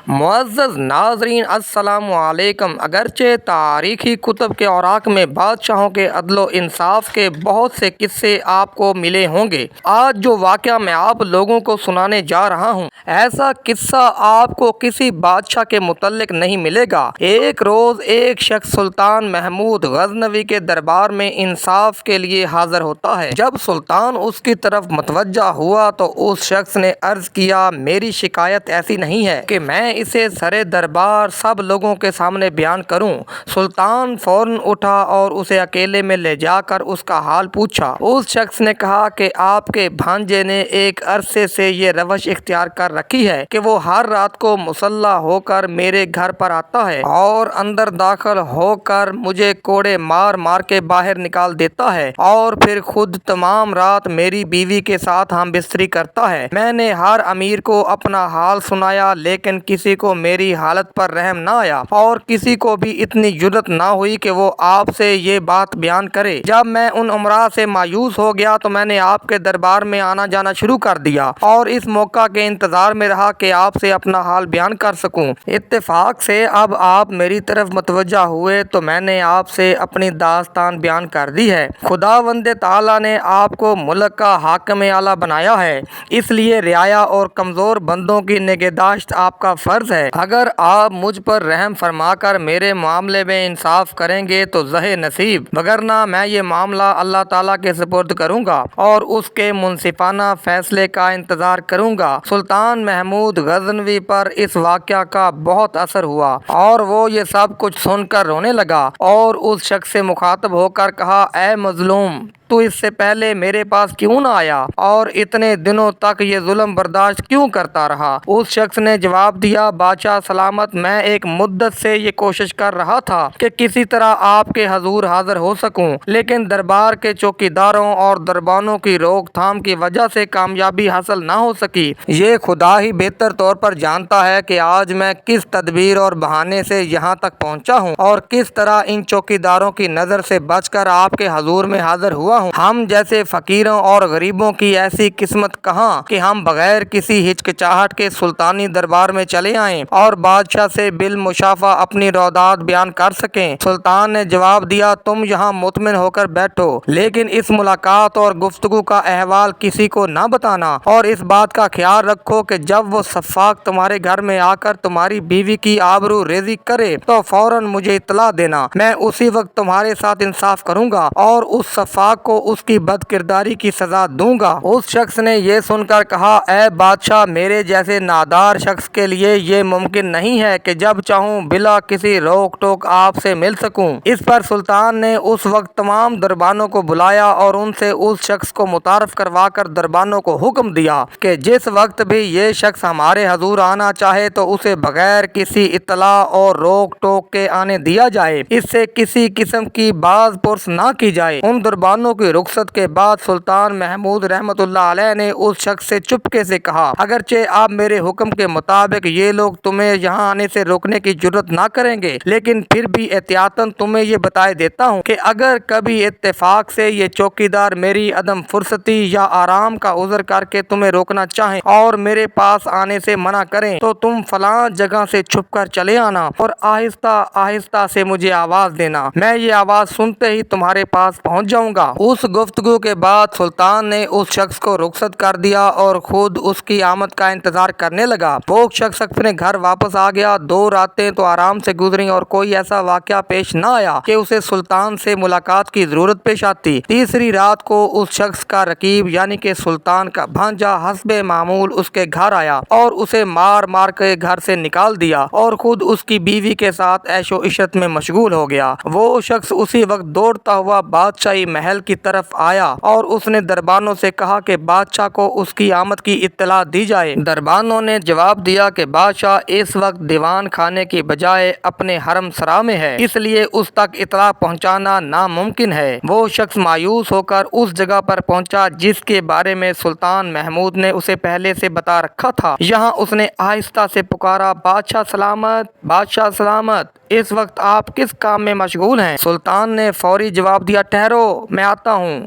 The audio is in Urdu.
معزز ناظرین السلام علیکم۔ اگرچہ تاریخی کتب کے اوراق میں بادشاہوں کے عدل و انصاف کے بہت سے قصے آپ کو ملے ہوں گے، آج جو واقعہ میں آپ لوگوں کو سنانے جا رہا ہوں، ایسا قصہ آپ کو کسی بادشاہ کے متعلق نہیں ملے گا۔ ایک روز ایک شخص سلطان محمود غزنوی کے دربار میں انصاف کے لیے حاضر ہوتا ہے۔ جب سلطان اس کی طرف متوجہ ہوا تو اس شخص نے عرض کیا، میری شکایت ایسی نہیں ہے کہ میں اسے سرے دربار سب لوگوں کے سامنے بیان کروں۔ سلطان فوراً اٹھا اور اسے اکیلے میں لے جا کر اس کا حال پوچھا۔ اس شخص نے کہا کہ آپ کے بھانجے نے ایک عرصے سے یہ روش اختیار کر رکھی ہے کہ وہ ہر رات کو مسلح ہو کر میرے گھر پر آتا ہے اور اندر داخل ہو کر مجھے کوڑے مار مار کے باہر نکال دیتا ہے اور پھر خود تمام رات میری بیوی کے ساتھ ہم بستری کرتا ہے۔ میں نے ہر امیر کو اپنا حال سنایا لیکن کسی کو میری حالت پر رحم نہ آیا اور کسی کو بھی اتنی جرأت نہ ہوئی کہ وہ آپ سے یہ بات بیان کرے۔ جب میں ان امراء سے مایوس ہو گیا تو میں نے آپ کے دربار میں آنا جانا شروع کر دیا اور اس موقع کے انتظار میں رہا کہ آپ سے اپنا حال بیان کر سکوں۔ اتفاق سے اب آپ میری طرف متوجہ ہوئے تو میں نے آپ سے اپنی داستان بیان کر دی ہے۔ خداوند تعالیٰ نے آپ کو ملک کا حاکم اعلیٰ بنایا ہے، اس لیے رعایا اور کمزور بندوں کی نگہداشت آپ کا فرض ہے۔ اگر آپ مجھ پر رحم فرما کر میرے معاملے میں انصاف کریں گے تو زہ نصیب، وگرنہ میں یہ معاملہ اللہ تعالیٰ کے سپرد کروں گا اور اس کے منصفانہ فیصلے کا انتظار کروں گا۔ سلطان محمود غزنوی پر اس واقعہ کا بہت اثر ہوا اور وہ یہ سب کچھ سن کر رونے لگا اور اس شخص سے مخاطب ہو کر کہا، اے مظلوم، تو اس سے پہلے میرے پاس کیوں نہ آیا اور اتنے دنوں تک یہ ظلم برداشت کیوں کرتا رہا؟ اس شخص نے جواب دیا، بادشاہ سلامت، میں ایک مدت سے یہ کوشش کر رہا تھا کہ کسی طرح آپ کے حضور حاضر ہو سکوں، لیکن دربار کے چوکیداروں اور دربانوں کی روک تھام کی وجہ سے کامیابی حاصل نہ ہو سکی۔ یہ خدا ہی بہتر طور پر جانتا ہے کہ آج میں کس تدبیر اور بہانے سے یہاں تک پہنچا ہوں اور کس طرح ان چوکیداروں کی نظر سے بچ کر آپ کے حضور میں حاضر ہوا ہوں۔ ہم جیسے فقیروں اور غریبوں کی ایسی قسمت کہاں کہ ہم بغیر کسی ہچکچاہٹ کے سلطانی دربار میں چلے آئیں اور بادشاہ سے بالمشافہ اپنی رودات بیان کر سکیں۔ سلطان نے جواب دیا، تم یہاں مطمئن ہو کر بیٹھو، لیکن اس ملاقات اور گفتگو کا احوال کسی کو نہ بتانا اور اس بات کا خیال رکھو کہ جب وہ سفاک تمہارے گھر میں آ کر تمہاری بیوی کی آبرو ریزی کرے تو فوراً مجھے اطلاع دینا، میں اسی وقت تمہارے ساتھ انصاف کروں گا اور اس سفاک کو اس کی بد کرداری کی سزا دوں گا۔ اس شخص نے یہ سن کر کہا، اے بادشاہ، میرے جیسے نادار شخص کے لیے یہ ممکن نہیں ہے کہ جب چاہوں بلا کسی روک ٹوک آپ سے مل سکوں۔ اس پر سلطان نے اس وقت تمام دربانوں کو بلایا اور ان سے اس شخص کو متعارف کروا کر دربانوں کو حکم دیا کہ جس وقت بھی یہ شخص ہمارے حضور آنا چاہے تو اسے بغیر کسی اطلاع اور روک ٹوک کے آنے دیا جائے، اس سے کسی قسم کی باز پرس نہ کی جائے۔ ان دربانوں کی رخصت کے بعد سلطان محمود رحمۃ اللہ علیہ نے اس شخص سے چپکے سے کہا، اگرچہ آپ میرے حکم کے مطابق یہ لوگ تمہیں یہاں آنے سے روکنے کی جرأت نہ کریں گے، لیکن پھر بھی احتیاطاً تمہیں یہ بتائے دیتا ہوں کہ اگر کبھی اتفاق سے یہ چوکیدار میری عدم فرصتی یا آرام کا عذر کر کے تمہیں روکنا چاہیں اور میرے پاس آنے سے منع کریں تو تم فلاں جگہ سے چھپ کر چلے آنا اور آہستہ آہستہ سے مجھے آواز دینا، میں یہ آواز سنتے ہی تمہارے پاس پہنچ جاؤں گا۔ اس گفتگو کے بعد سلطان نے اس شخص کو رخصت کر دیا اور خود اس کی آمد کا انتظار کرنے لگا۔ وہ شخص اپنے گھر واپس آ گیا۔ 2 راتیں تو آرام سے گزریں اور کوئی ایسا واقعہ پیش نہ آیا کہ اسے سلطان سے ملاقات کی ضرورت پیش آتی۔ تیسری رات کو اس شخص کا رقیب یعنی کہ سلطان کا بھانجا حسب معمول اس کے گھر آیا اور اسے مار مار کے گھر سے نکال دیا اور خود اس کی بیوی کے ساتھ عیش و عشرت میں مشغول ہو گیا۔ وہ شخص اسی وقت دوڑتا ہوا بادشاہی محل کی طرف آیا اور اس نے دربانوں سے کہا کہ بادشاہ کو اس کی آمد کی اطلاع دی جائے۔ دربانوں نے جواب دیا کہ بادشاہ اس وقت دیوان خانے کی بجائے اپنے حرم سرا میں ہے، اس لیے اس تک اطلاع پہنچانا ناممکن ہے۔ وہ شخص مایوس ہو کر اس جگہ پر پہنچا جس کے بارے میں سلطان محمود نے اسے پہلے سے بتا رکھا تھا۔ یہاں اس نے آہستہ سے پکارا، بادشاہ سلامت، بادشاہ سلامت، اس وقت آپ کس کام میں مشغول ہیں؟ سلطان نے فوری جواب دیا، ٹھہرو، میں آتا ہوں۔